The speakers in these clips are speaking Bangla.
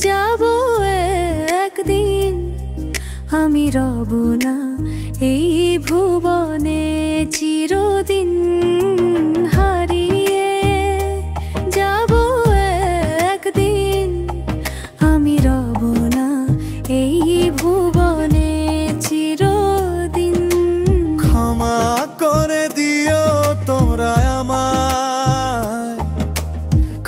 যাব একদিন, আমি রব না এই ভুবনে চিরদিন। হারিয়ে যাব একদিন, আমি রব না এই ভুবনে চিরদিন। ক্ষমা করে দিও তোমরা আমায়,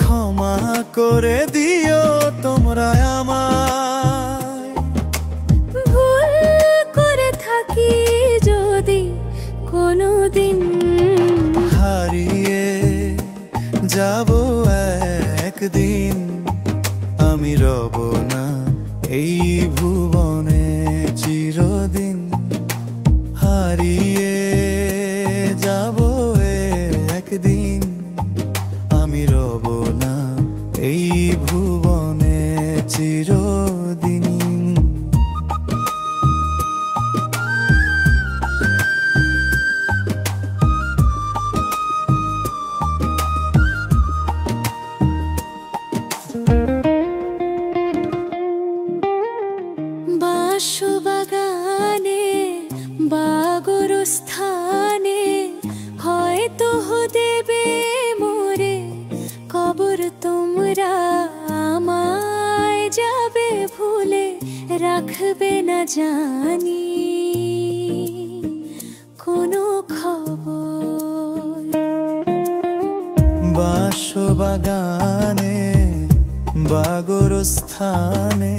ক্ষমা করে দিও তোমরা আমায়। ভুল করে থাকি যদি কোনোদিন, হারিয়ে যাব একদিন, আমি রব না এই ভুবনে চিরদিন। হারিয়ে যাব একদিন, আমি রব না এই ভুবনে চিরদিন। বাঁশবাগানে বা গোরস্থানে হয়তো দেবে মোরে কবর তোমরা, আমায় যাবে ভুলে রাখবে না জানি কোনো খবর। বাঁশবাগানে বা গোরস্থানে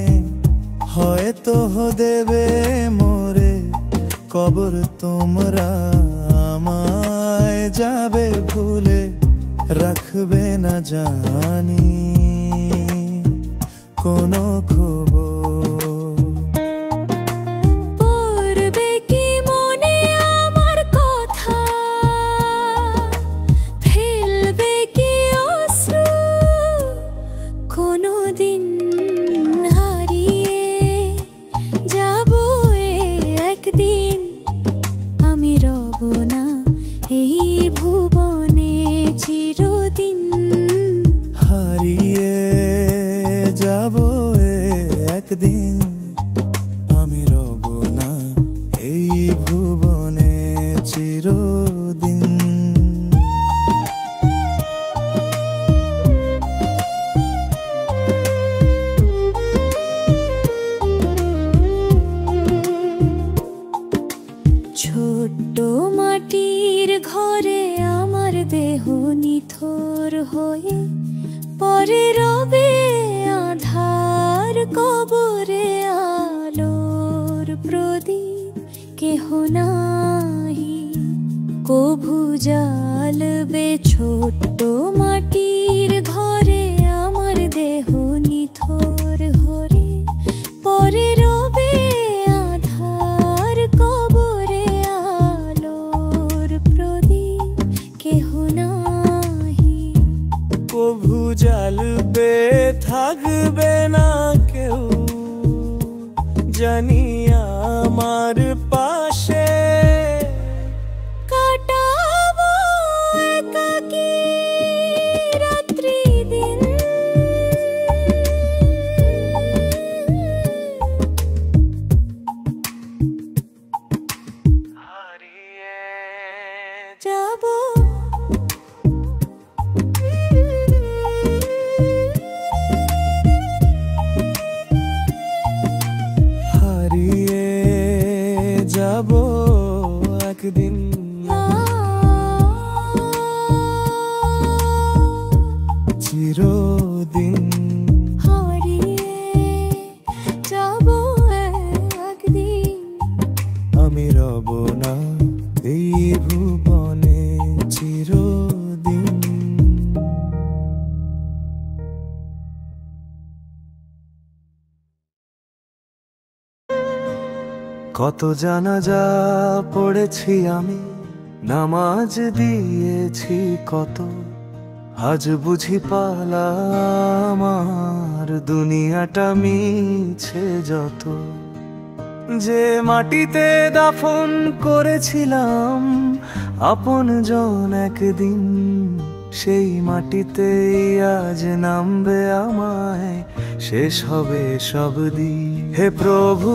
হয়তো দেবে মোরে কবর তোমরা, আমায় যাবে ভুলে রাখবে না জানি কোনো খবর। পড়বে কি মনে আমার কথা, ফেলবে কি অশ্রু কোনোদিন। হারিয়ে যাব একদিন, আমি রব না এই ভুবনে চিরদিন। হারিয়ে যাব একদিন, আমি রব না এই ভুবনে চিরদিন। ছোট্ট মাটির ঘরে আমার দেহ নিথর হয়ে পরে রবে আধার, কবরে আলোর প্রদীপ কেহ নাহি কভু জ্বালবে। ছোট্ট মাটির ঘরে আমার দেহ নিথর হয়ে পরে রবে আধার, কবরে আলোর প্রদীপ কেহ নাহি কভু জ্বালবে থাকবে না কেউ, জানি আমার পাশে। কাটাবো একাকী রাত্রি দিন, হারিয়ে যাব হারিয়ে যাব একদিন, চিরদিন। হারিয়ে যাব একদিন, আমি রব না এই ভুবনে চিরদিন। কত জানাজা পড়েছি আমি, নামাজ দিয়েছি কত, আজ বুঝি পালা আমার দুনিয়াটা মিছে যত। যে মাটিতে দাফন করেছিলাম আপন জন একদিন, সেই মাটিতেই আজ নামবে আমায়, শেষ হবে সব দিন। হে প্রভু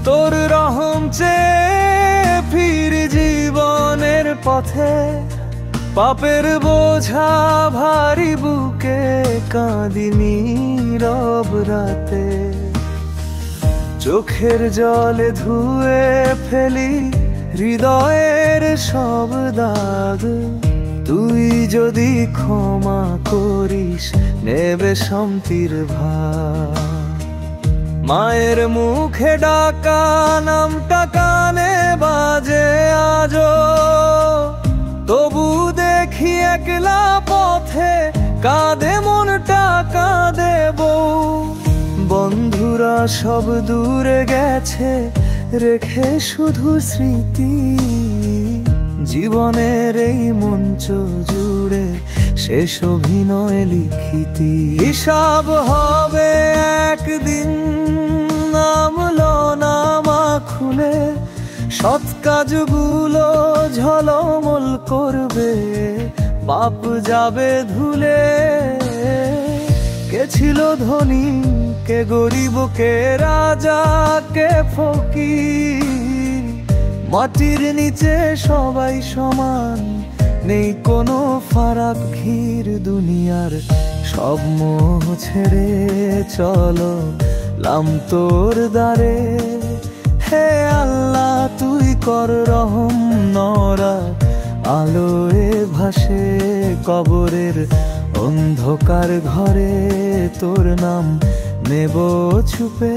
তোর রহম চেয়ে ফির জীবনের পথে, পাপের বোঝা ভারী বুকে কাঁদি নীরব রাতে। চোখের জলে ধুয়ে ফেলি হৃদয়ের সব দাগ, তুই যদি ক্ষমা করিস নেবে শান্তির ভাগ। মায়ের মুখে ডাকা নামটা কানে বাজে আজো, তবু দেখি একলা পথে কাঁদে মনটা কাঁদে বউ। বন্ধুরা সব দূরে গেছে রেখে শুধু স্মৃতি, জীবনের এই মঞ্চ জুড়ে শেষ অভিনয় লিখিতি। হিসাব হবে একদিন, নামলো নামা খুলে সৎ কাজগুলো ঝলমল করবে, পাপ যাবে ধুলে। কে ছিল ধনী কে গরিব, কে রাজা কে ফকির, মাটির নিচে সবাই সমান, নেই কোনো ফারাক ঘির। দুনিয়ার সব মোহ ছেড়ে চলো লাম তোর দ্বারে। হে আল্লাহ তুই কর রহম, নরা আলোয় ভাসে কবরের অন্ধকার ঘরে, তোর নাম নেব ছুপে।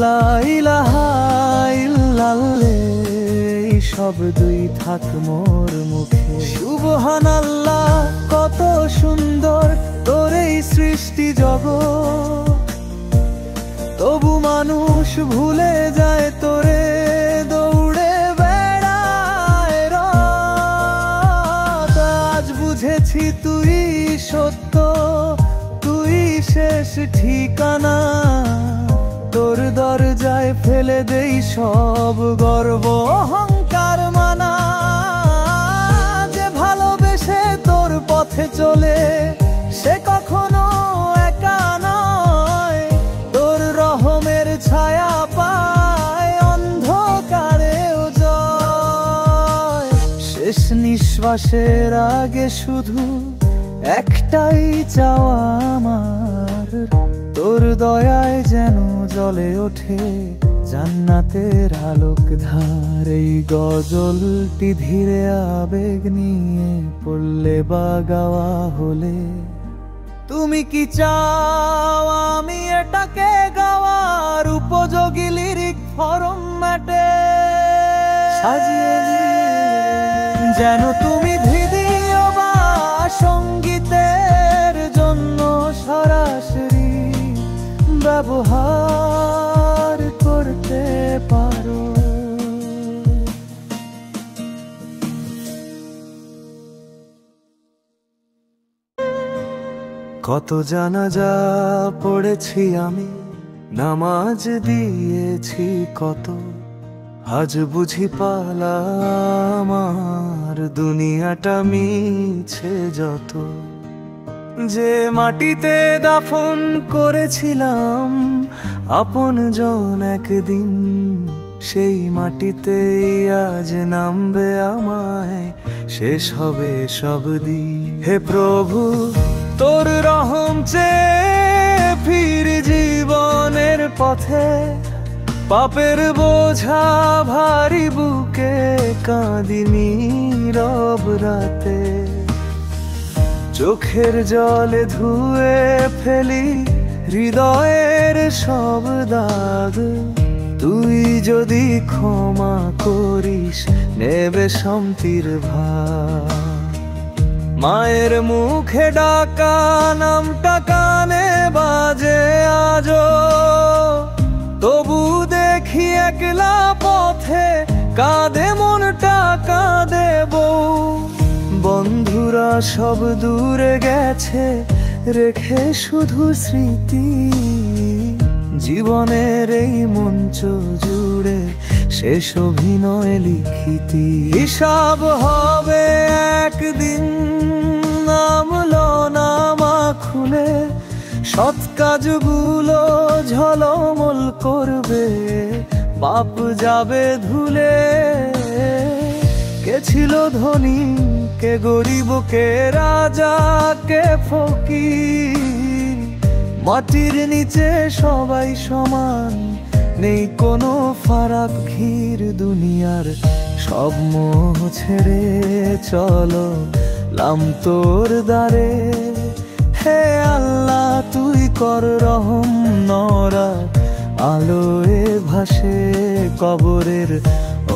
লা ইলাহা ইল্লাল্লাহ এই শব্দই থাক মোর মুখে। সুবহানাল্লাহ কত সুন্দর তোর এই সৃষ্টি জগৎ, তবু মানুষ ভুলে যায় তোরে, দৌড়ে বেড়ায় রাত। আজ বুঝেছি তুই সত্য, তুই শেষ ঠিকানা, তোর দরজায় ফেলে দেই সব গর্ব অহংকার মানা। যে ভালোবেসে তোর পথে চলে সে কখনো একা নয়, তোর রহমের ছায়া পায় অন্ধকারেও জয়। শেষ নিঃশ্বাসের আগে শুধু একটাই চাওয়া আমার, তোর দয়ায় যেন জ্বলে ওঠে জান্নাতের আলোক ধার। এই গজলটি ধীরে আবেগ নিয়ে পড়লে বা গাওয়া হলে, তুমি কি চাও আমি এটাকে গাওয়ার উপযোগী লিরিক ফরম্যাটে সাজিয়ে দিই, যেন তুমি ভিডিও বা সঙ্গীতের জন্য সরাসরি ব্যবহার করতে পারো। কত জানাজা পড়েছি আমি, নামাজ দিয়েছি কত, আজ বুঝি পালা আমার দুনিয়াটা মিছে যত। যে মাটিতে দাফন করেছিলাম আপন জন একদিন, সেই মাটিতেই আজ নামবে আমায়, শেষ হবে সব দিন। হে প্রভু তোর রহম চেয়ে ফির জীবনের পথে, পাপের বোঝা ভারী বুকে কাঁদি নীরব রাতে। চোখের জলে ধুয়ে ফেলি হৃদয়ের সব দাগ, তুই যদি ক্ষমা করিস নেবে শান্তির ভাগ। মায়ের মুখে ডাকা নামটা কানে বাজে আজো, তবু দেখি একলা পথে কাঁদে মনটা কাঁদে বউ। বন্ধুরা সব দূরে গেছে রেখে শুধু স্মৃতি, জীবনের এই মঞ্চ জুড়ে শেষ অভিনয় লিখিতি। হিসাব হবে একদিন, নামলো নামা খুলে সৎ কাজগুলো ঝলমল করবে, পাপ যাবে ধুলে। কে ছিল ধনী, কে গরিব, কে রাজা, কে ফকির, মাটির নিচে সবাই সমান, নেই কোনো ফারাক ঘির। দুনিয়ার সব মোহ ছেড়ে চলো লাম তোর দ্বারে। হে আল্লাহ তুই কর রহম, নরা আলোয় ভাসে কবরের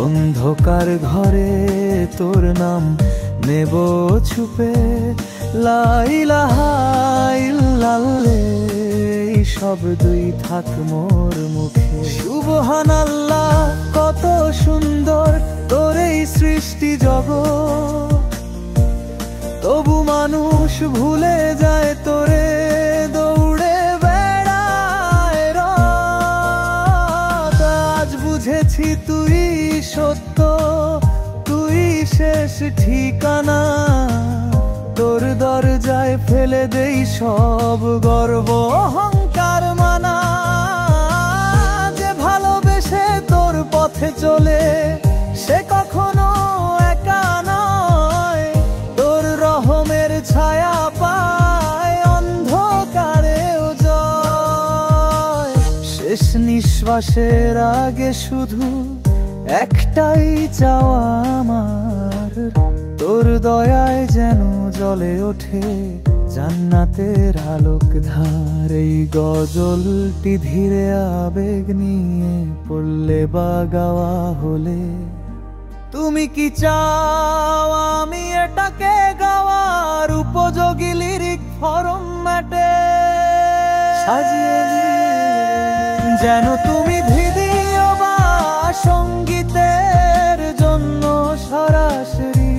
অন্ধকার ঘরে তোর নাম নেব ছুপে। লা ইলাহা ইল্লাল্লাহ এই শব্দই থাক মোর মুখে। সুবহানাল্লাহ কত সুন্দর তোর এই সৃষ্টি জগৎ, তবু মানুষ ভুলে যায় তোরে, দৌড়ে বেড়ায় রাত। আজ বুঝেছি তুই সত্য, তুই শেষ ঠিকানা, তোর দরজায় ফেলে দেই সব গর্ব অহংকার মানা। যে ভালোবেসে তোর পথে চলে সে কখনো একা নয়, তোর রহমের ছায়া পায় অন্ধকারেও জয়। শেষ নিঃশ্বাসের আগে শুধু একটাই চাওয়া আমার, তোর দয়ায় যেন জ্বলে ওঠে জান্নাতের আলোক ধার। এই গজলটি ধীরে আবেগ নিয়ে পড়লে বা গাওয়া হলে, তুমি কি চাও আমি এটাকে গাওয়ার উপযোগী লিরিক ফরম্যাটে সাজিয়ে যেন তুমি ভিডিও বা সঙ্গীতের জন্য সরাসরি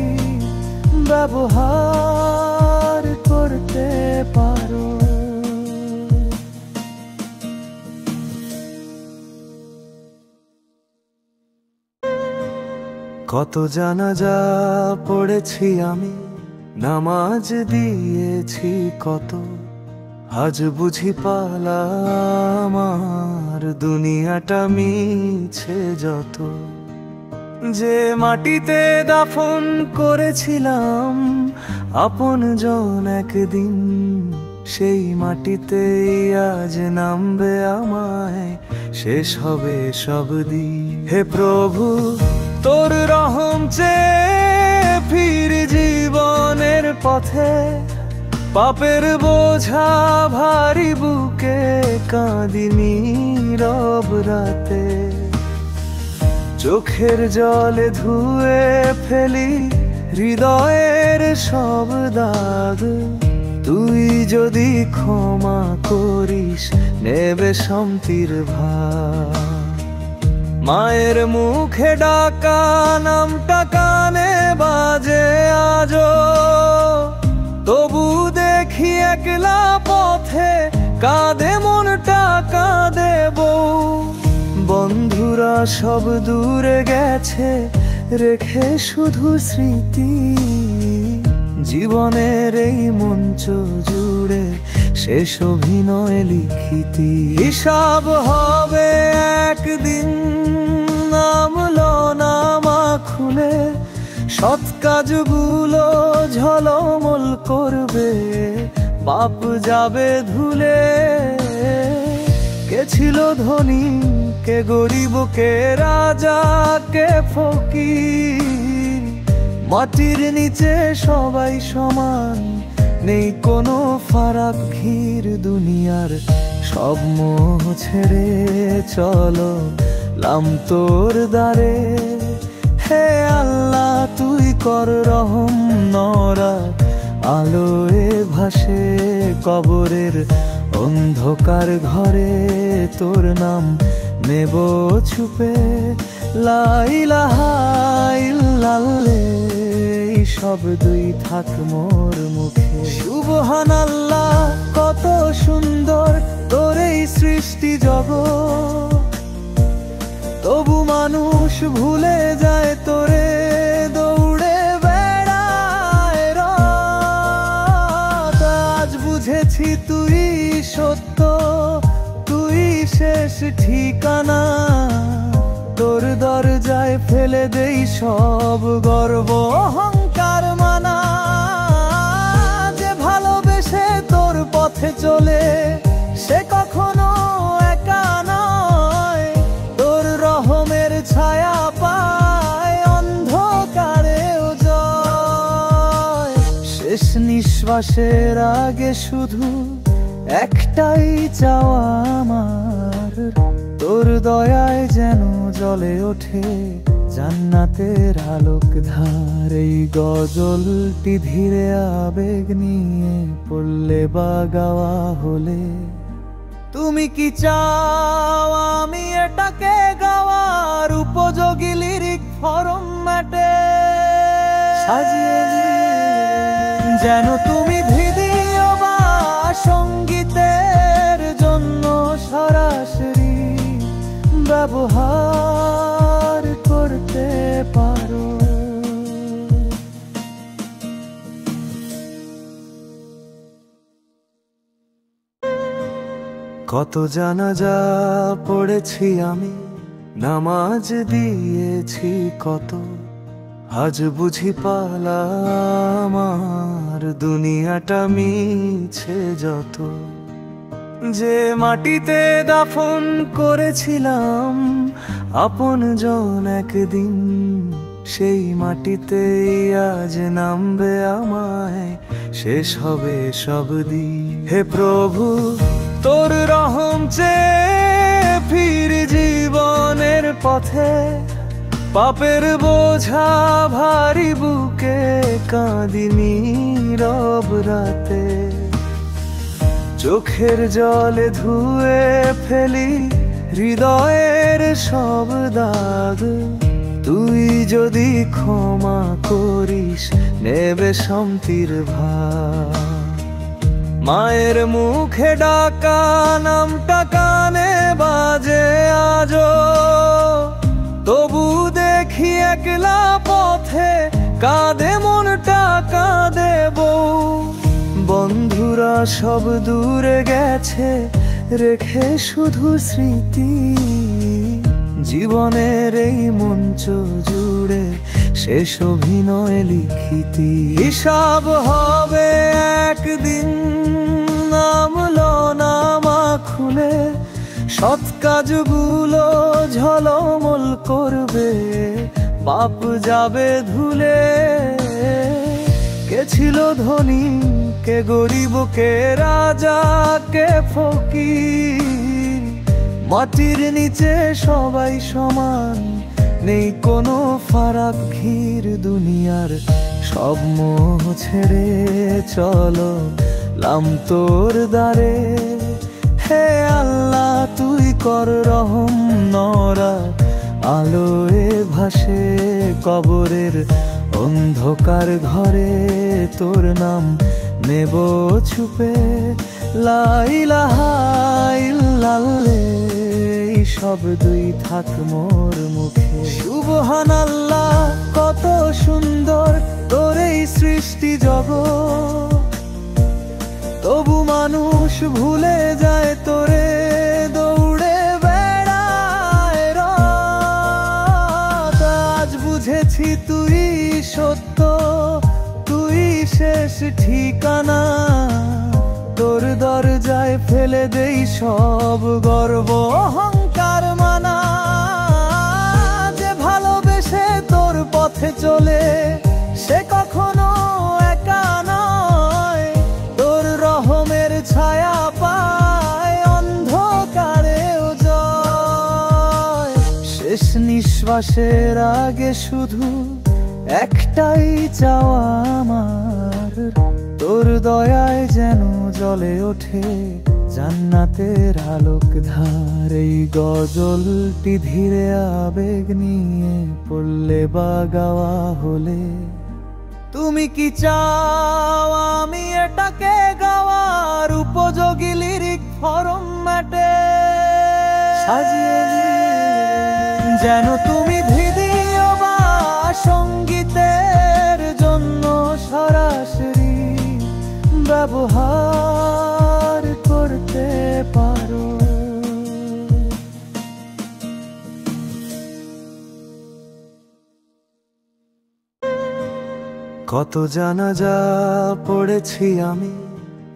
ব্যবহার করতে পারো। কত জানাজা পড়েছি আমি, নামাজ দিয়েছি কত, আজ বুঝি পালা আমার দুনিয়াটা মিছে যত। যে মাটিতে দাফন করেছিলাম আপন জন একদিন, সেই মাটিতেই আজ নামবে আমায়, শেষ হবে সব দিন। হে প্রভু তোর রহম চেয়ে ফির জীবনের পথে, পাপের বোঝা ভারী বুকে কাঁদি নীরব রাতে। চোখের জলে ধুয়ে ফেলি হৃদয়ের সব দাগ, তুই যদি ক্ষমা করিস নেবে শান্তির ভাগ। মায়ের মুখে ডাকা নামটা কানে বাজে আজো, তবু দেখি একলা পথে কাঁদে মনটা কাঁদে বউ। বন্ধুরা সব দূরে গেছে রেখে শুধু স্মৃতি, জীবনের এই মঞ্চ জুড়ে শেষ অভিনয় লিখিতি। হিসাব হবে একদিন, নামলো নামা খুলে সৎ কাজগুলো ঝলমল করবে, পাপ যাবে ধুলে। কে ছিল ধনী, কে গরিব, কে রাজা, কে ফকির, মাটির নিচে সবাই সমান, নেই কোনো ফারাক ঘির। দুনিয়ার সব মোহ ছেড়ে চলো লাম তোর দ্বারে। হে আল্লাহ তুই কর রহম, নরা আলোয় ভাসে কবরের অন্ধকার ঘরে তোর নাম নেব ছুপে। লা ইলাহা ইল্লাল্লাহ এই শব্দই থাক মোর মুখে। সুবহানাল্লাহ কত সুন্দর তোর এই সৃষ্টি জগৎ, তবু মানুষ ভুলে যায় তোরে, দৌড়ে বেড়ায় রাত। শেষ ঠিকানা। তোর দরজায় ফেলে দেই সব গর্ব অহংকার মানা। যে ভালোবেসে তোর পথে চলে সে কখনো একা নয়। তোর রহমের ছায়া পায় অন্ধকারেও জয়। শেষ নিঃশ্বাসের আগে শুধু একটাই চাওয়া আমার, তোর দয়ায় যেন জ্বলে ওঠে জান্নাতের আলোক ধার। এই গজলটি ধীরে আবেগ নিয়ে পড়লে বা গাওয়া হলে, তুমি কি চাও আমি এটাকে গাওয়ার উপযোগী লিরিক ফরম্যাটে সাজিয়ে নিয়ে? যেন তুমি ভিডিও বা সঙ্গীতের জন্য সরাসরি ব্যবহার করতে পারো। কত জানাজা পড়েছি আমি, নামাজ দিয়েছি কত, আজ বুঝি পালা আমার দুনিয়াটা মিছে যত। যে মাটিতে দাফন করেছিলাম আপন জন একদিন, সেই মাটিতেই আজ নামবে আমায়, শেষ হবে সব দিন। হে প্রভু তোর রহম চেয়ে ফির জীবনের পথে, পাপের বোঝা ভারী বুকে কাঁদি নীরব রাতে। চোখের জলে ধুয়ে ফেলি হৃদয়ের সব দাগ, তুই যদি ক্ষমা করিস নেবে শান্তির ভাগ। মায়ের মুখে ডাকা নামটা কানে বাজে আজো, তবু দেখি একলা পথে কাঁদে মনটা কাঁদে বউ। বন্ধুরা সব দূরে গেছে রেখে শুধু স্মৃতি, জীবনের এই মঞ্চ জুড়ে শেষ অভিনয় লিখিতি। হিসাব হবে একদিন নামলো নামা খুলে, সৎ কাজগুলো ঝলমল করবে পাপ যাবে ধুলে। কে ছিল ধনী কে গরিব কে রাজা কে ফকির, মাটির নিচে সবাই সমান নেই কোনো ফারাক ঘির। দুনিয়ার সব মোহ ছেড়ে চলো লাম তোর দ্বারে। হে আল্লাহ তুই কর রহম, নরা আলোয় ভাসে কবরের অন্ধকার ঘরে, তোর নাম নেব ছুপে। লা ইলাহা ইল্লাল্লাহ এই শব্দই থাক মোর মুখে। সুবহানাল্লাহ কত সুন্দর তোর এই সৃষ্টি জগৎ, তবু মানুষ ভুলে যায় তোরে দৌড়ে বেড়ায় রাত। আজ বুঝেছি তুই সত্য, তুই শেষ ঠিকানা। তোর দরজায় ফেলে দেই সব গর্ব অহংকার মানা। যে ভালোবেসে তোর পথে চলে সে কখনো একা নয়। তোর রহমের ছায়া পায় অন্ধকারেও জয়। শেষ নিঃশ্বাসের আগে শুধু একটাই চাওয়া আমার, তোর দয়ায় যেন জ্বলে ওঠে জান্নাতের আলোক ধার। এই গজলটি ধীরে আবেগ নিয়ে পড়লে বা গাওয়া হলে, তুমি কি চাও আমি এটাকে গাওয়ার উপযোগী লিরিক ফরম্যাটে সাজিয়ে নিয়ে? যেন তুমি ভিডিও বা সঙ্গীতের জন্য সরাসরি ব্যবহার করতে পারো। কত জানাজা পড়েছি আমি,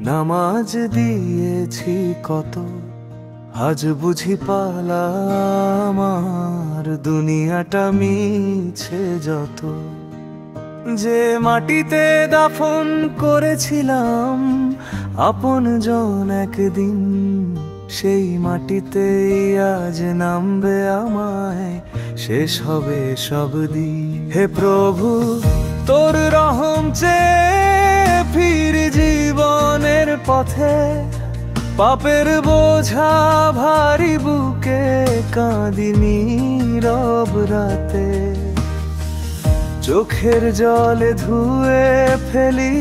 নামাজ দিয়েছি কত, আজ বুঝি পালা আমার দুনিয়াটা মিছে যত। যে মাটিতে দাফন করেছিলাম আপন জন একদিন, সেই মাটিতেই আজ নামবে আমায়, শেষ হবে সব দিন। হে প্রভু তোর রহম চেয়ে ফির জীবনের পথে, পাপের বোঝা ভারী বুকে কাঁদি নীরব রাতে। চোখের জলে ধুয়ে ফেলি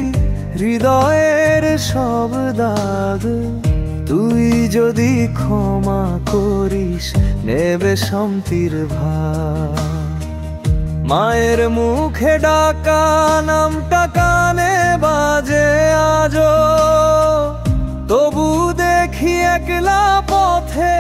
হৃদয়ের সব দাগ, তুই যদি ক্ষমা করিস নেবে শান্তির ভাগ। মায়ের মুখে ডাকা নামটা কানে বাজে আজো, তবু দেখি একলা পথে